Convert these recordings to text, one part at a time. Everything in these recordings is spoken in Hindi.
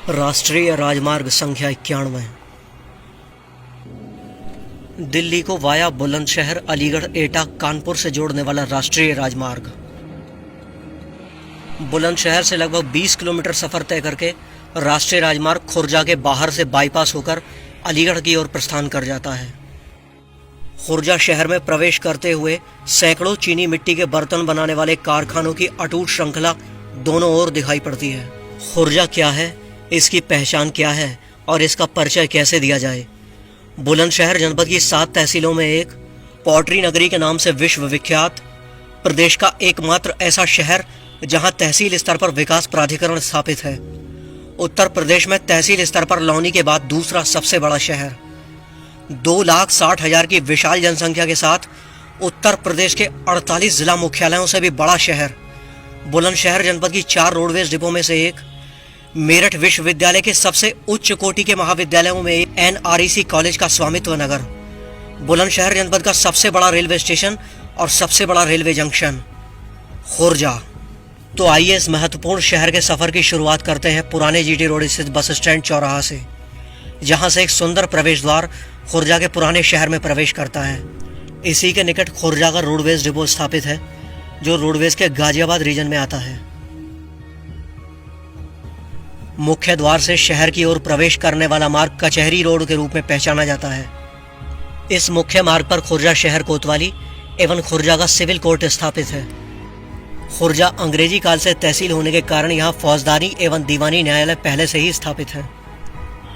राष्ट्रीय राजमार्ग संख्या 91 दिल्ली को वाया बुलंदशहर, अलीगढ़, एटा, कानपुर से जोड़ने वाला राष्ट्रीय राजमार्ग। बुलंदशहर से लगभग 20 किलोमीटर सफर तय करके राष्ट्रीय राजमार्ग खुर्जा के बाहर से बाईपास होकर अलीगढ़ की ओर प्रस्थान कर जाता है। खुर्जा शहर में प्रवेश करते हुए सैकड़ों चीनी मिट्टी के बर्तन बनाने वाले कारखानों की अटूट श्रृंखला दोनों ओर दिखाई पड़ती है। खुर्जा क्या है, इसकी पहचान क्या है और इसका परिचय कैसे दिया जाए? बुलंदशहर जनपद की 7 तहसीलों में एक पॉटरी नगरी के नाम से विश्व विख्यात, प्रदेश का एकमात्र ऐसा शहर जहां तहसील स्तर पर विकास प्राधिकरण स्थापित है। उत्तर प्रदेश में तहसील स्तर पर लौनी के बाद दूसरा सबसे बड़ा शहर, 2,60,000 की विशाल जनसंख्या के साथ उत्तर प्रदेश के 48 जिला मुख्यालयों से भी बड़ा शहर, बुलंदशहर जनपद की 4 रोडवेज डिपो में से एक, मेरठ विश्वविद्यालय के सबसे उच्च कोटि के महाविद्यालयों में NREC कॉलेज का स्वामित्व नगर, बुलंदशहर जनपद का सबसे बड़ा रेलवे स्टेशन और सबसे बड़ा रेलवे जंक्शन खुर्जा। तो आइए इस महत्वपूर्ण शहर के सफर की शुरुआत करते हैं पुराने GT रोड स्थित बस स्टैंड चौराहा से, जहां से एक सुंदर प्रवेश द्वार खुर्जा के पुराने शहर में प्रवेश करता है। इसी के निकट खुर्जा का रोडवेज डिपो स्थापित है, जो रोडवेज के गाजियाबाद रीजन में आता है। मुख्य द्वार से शहर की ओर प्रवेश करने वाला मार्ग कचहरी रोड के रूप में पहचाना जाता है। इस मुख्य मार्ग पर खुर्जा शहर कोतवाली एवं खुर्जा का सिविल कोर्ट स्थापित है। खुर्जा अंग्रेजी काल से तहसील होने के कारण यहाँ फौजदारी एवं दीवानी न्यायालय पहले से ही स्थापित है।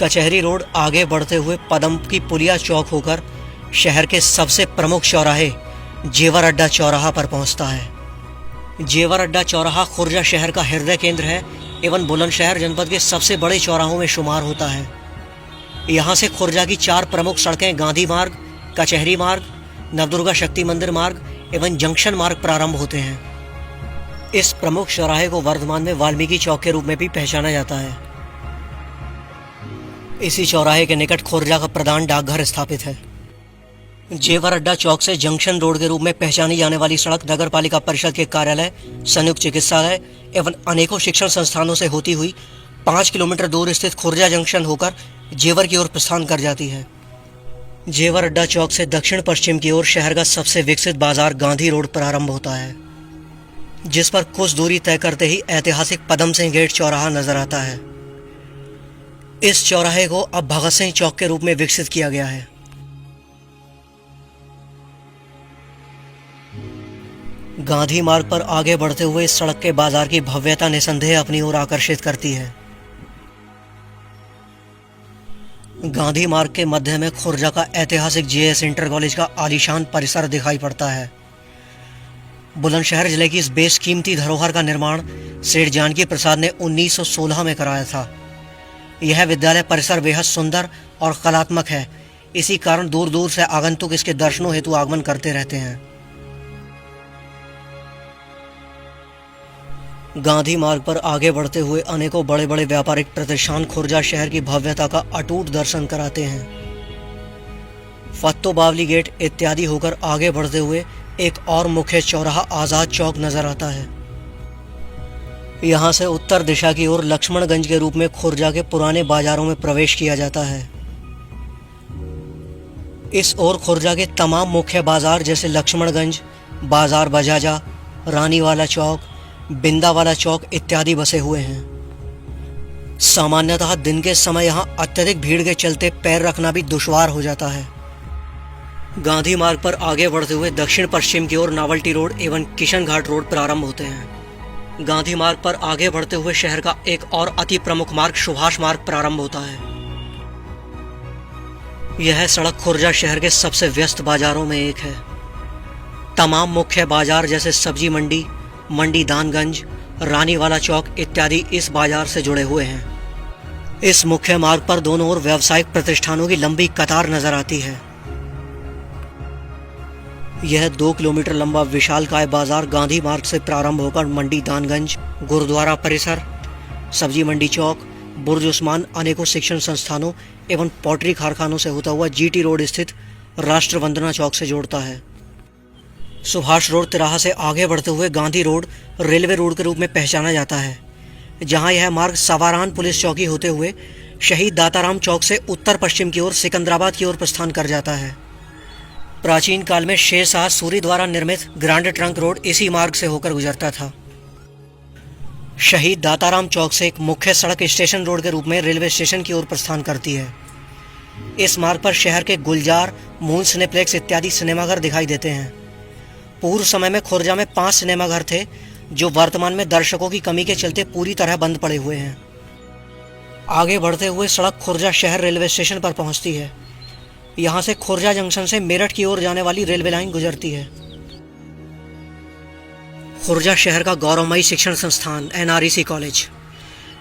कचहरी रोड आगे बढ़ते हुए पदम की पुलिया चौक होकर शहर के सबसे प्रमुख चौराहे जेवर अड्डा चौराहा पर पहुंचता है। जेवर अड्डा चौराहा खुर्जा शहर का हृदय केंद्र है एवं बुलंदशहर जनपद के सबसे बड़े चौराहों में शुमार होता है। यहाँ से खुर्जा की 4 प्रमुख सड़कें गांधी मार्ग, कचहरी मार्ग, नवदुर्गा शक्ति मंदिर मार्ग एवं जंक्शन मार्ग प्रारंभ होते हैं। इस प्रमुख चौराहे को वर्तमान में वाल्मीकि चौक के रूप में भी पहचाना जाता है। इसी चौराहे के निकट खुर्जा का प्रधान डाकघर स्थापित है। जेवर अड्डा चौक से जंक्शन रोड के रूप में पहचानी जाने वाली सड़क नगर पालिका परिषद के कार्यालय, संयुक्त चिकित्सालय एवं अनेकों शिक्षण संस्थानों से होती हुई 5 किलोमीटर दूर स्थित खुर्जा जंक्शन होकर जेवर की ओर प्रस्थान कर जाती है। जेवर अड्डा चौक से दक्षिण पश्चिम की ओर शहर का सबसे विकसित बाजार गांधी रोड प्रारंभ होता है, जिस पर कुछ दूरी तय करते ही ऐतिहासिक पदम सिंह गेट चौराहा नजर आता है। इस चौराहे को अब भगत सिंह चौक के रूप में विकसित किया गया है। गांधी मार्ग पर आगे बढ़ते हुए इस सड़क के बाजार की भव्यता निसंदेह अपनी ओर आकर्षित करती है। गांधी मार्ग के मध्य में खुर्जा का ऐतिहासिक JS इंटर कॉलेज का आलीशान परिसर दिखाई पड़ता है। बुलंदशहर जिले की इस बेशकीमती धरोहर का निर्माण सेठ जानकी प्रसाद ने 1916 में कराया था। यह विद्यालय परिसर बेहद सुंदर और कलात्मक है। इसी कारण दूर दूर से आगंतुक इसके दर्शनों हेतु आगमन करते रहते हैं। गांधी मार्ग पर आगे बढ़ते हुए अनेकों बड़े बड़े व्यापारिक प्रतिष्ठान खुर्जा शहर की भव्यता का अटूट दर्शन कराते हैं। फत्तो बावली गेट इत्यादि होकर आगे बढ़ते हुए एक और मुख्य चौराहा आजाद चौक नजर आता है। यहाँ से उत्तर दिशा की ओर लक्ष्मणगंज के रूप में खुर्जा के पुराने बाजारों में प्रवेश किया जाता है। इस ओर खुर्जा के तमाम मुख्य बाजार जैसे लक्ष्मणगंज, बाजार बजाजा, रानीवाला चौक, बिंदावाला चौक इत्यादि बसे हुए हैं। सामान्यतः दिन के समय यहाँ अत्यधिक भीड़ के चलते पैर रखना भी दुश्वार हो जाता है। गांधी मार्ग पर आगे बढ़ते हुए दक्षिण पश्चिम की ओर नावल्टी रोड एवं किशन घाट रोड प्रारंभ होते हैं। गांधी मार्ग पर आगे बढ़ते हुए शहर का एक और अति प्रमुख मार्ग सुभाष मार्ग प्रारंभ होता है। यह सड़क खुर्जा शहर के सबसे व्यस्त बाजारों में एक है। तमाम मुख्य बाजार जैसे सब्जी मंडी, मंडी दानगंज, रानीवाला चौक इत्यादि इस बाजार से जुड़े हुए हैं। इस मुख्य मार्ग पर दोनों ओर व्यावसायिक प्रतिष्ठानों की लंबी कतार नजर आती है। यह 2 किलोमीटर लंबा विशालकाय बाजार गांधी मार्ग से प्रारंभ होकर मंडी दानगंज, गुरुद्वारा परिसर, सब्जी मंडी चौक, बुर्ज उस्मान, अनेकों शिक्षण संस्थानों एवं पॉटरी कारखानों से होता हुआ GT रोड स्थित राष्ट्रवंदना चौक से जोड़ता है। सुभाष रोड तिराहा से आगे बढ़ते हुए गांधी रोड रेलवे रोड के रूप में पहचाना जाता है। जहां यह मार्ग सवारान पुलिस चौकी होते हुए शहीद दाताराम चौक से उत्तर पश्चिम की ओर सिकंदराबाद की ओर प्रस्थान कर जाता है। प्राचीन काल में शेरशाह सूरी द्वारा निर्मित ग्रांड ट्रंक रोड इसी मार्ग से होकर गुजरता था। शहीद दाताराम चौक से एक मुख्य सड़क स्टेशन रोड के रूप में रेलवे स्टेशन की ओर प्रस्थान करती है। इस मार्ग पर शहर के गुलजार, मून सिनेप्लेक्स इत्यादि सिनेमाघर दिखाई देते हैं। पूर्व समय में खुर्जा में 5 सिनेमाघर थे, जो वर्तमान में दर्शकों की कमी के चलते पूरी तरह बंद पड़े हुए हैं। आगे बढ़ते हुए सड़क खुर्जा शहर रेलवे स्टेशन पर पहुंचती है। यहां से खुर्जा जंक्शन से मेरठ की ओर जाने वाली रेलवे लाइन गुजरती है। खुर्जा शहर का गौरवमयी शिक्षण संस्थान NREC कॉलेज।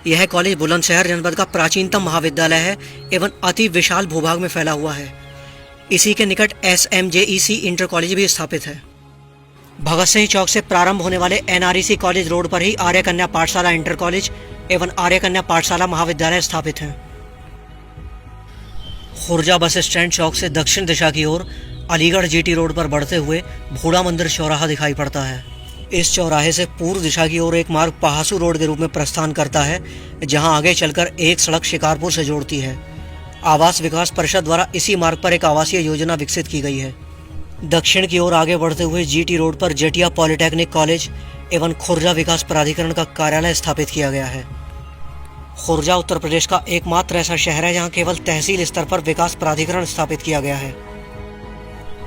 यह कॉलेज बुलंदशहर जनपद का प्राचीनतम महाविद्यालय है एवं अति विशाल भूभाग में फैला हुआ है। इसी के निकट SMJEC इंटर कॉलेज भी स्थापित है। भगत सिंह चौक से प्रारंभ होने वाले NREC कॉलेज रोड पर ही आर्य कन्या पाठशाला इंटर कॉलेज एवं आर्य कन्या पाठशाला महाविद्यालय स्थापित है। खुर्जा बस स्टैंड चौक से दक्षिण दिशा की ओर अलीगढ़ GT रोड पर बढ़ते हुए भूड़ा मंदिर चौराहा दिखाई पड़ता है। इस चौराहे से पूर्व दिशा की ओर एक मार्ग पहासू रोड के रूप में प्रस्थान करता है, जहां आगे चलकर एक सड़क शिकारपुर से जोड़ती है। आवास विकास परिषद द्वारा इसी मार्ग पर एक आवासीय योजना विकसित की गई है। दक्षिण की ओर आगे बढ़ते हुए GT रोड पर जेटिया पॉलिटेक्निक कॉलेज एवं खुर्जा विकास प्राधिकरण का कार्यालय स्थापित किया गया है। खुर्जा उत्तर प्रदेश का एकमात्र ऐसा शहर है जहां केवल तहसील स्तर पर विकास प्राधिकरण स्थापित किया गया है।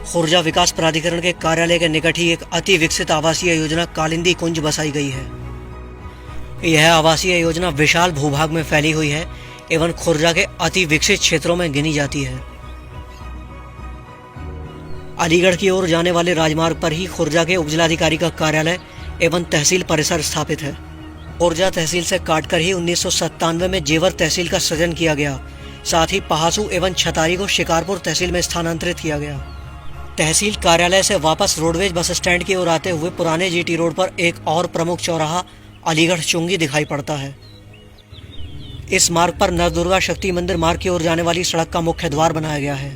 खुर्जा विकास प्राधिकरण के कार्यालय के निकट ही एक अति विकसित आवासीय योजना कालिंदी कुंज बसाई गई है। यह आवासीय योजना विशाल भूभाग में फैली हुई है एवं खुर्जा के अति विकसित क्षेत्रों में गिनी जाती है। अलीगढ़ की ओर जाने वाले राजमार्ग पर ही खुर्जा के उपजिलाधिकारी का कार्यालय एवं तहसील परिसर स्थापित है। खुर्जा तहसील से काटकर ही 1997 में जेवर तहसील का सृजन किया गया। साथ ही पहासू एवं छतारी को शिकारपुर तहसील में स्थानांतरित किया गया। तहसील कार्यालय से वापस रोडवेज बस स्टैंड की ओर आते हुए पुराने GT रोड पर एक और प्रमुख चौराहा अलीगढ़ चुंगी दिखाई पड़ता है। इस मार्ग पर नवदुर्गा शक्ति मंदिर मार्ग की ओर जाने वाली सड़क का मुख्य द्वार बनाया गया है।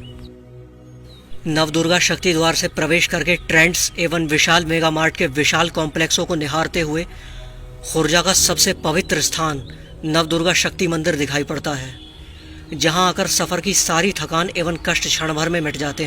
नवदुर्गा शक्ति द्वार से प्रवेश करके ट्रेंड्स एवं विशाल मेगा मार्ट के विशाल कॉम्प्लेक्सों को निहारते हुए खुर्जा का सबसे पवित्र स्थान नवदुर्गा शक्ति मंदिर दिखाई पड़ता है, जहां आकर सफर की सारी थकान एवं कष्ट क्षण भर में मिट जाते हैं।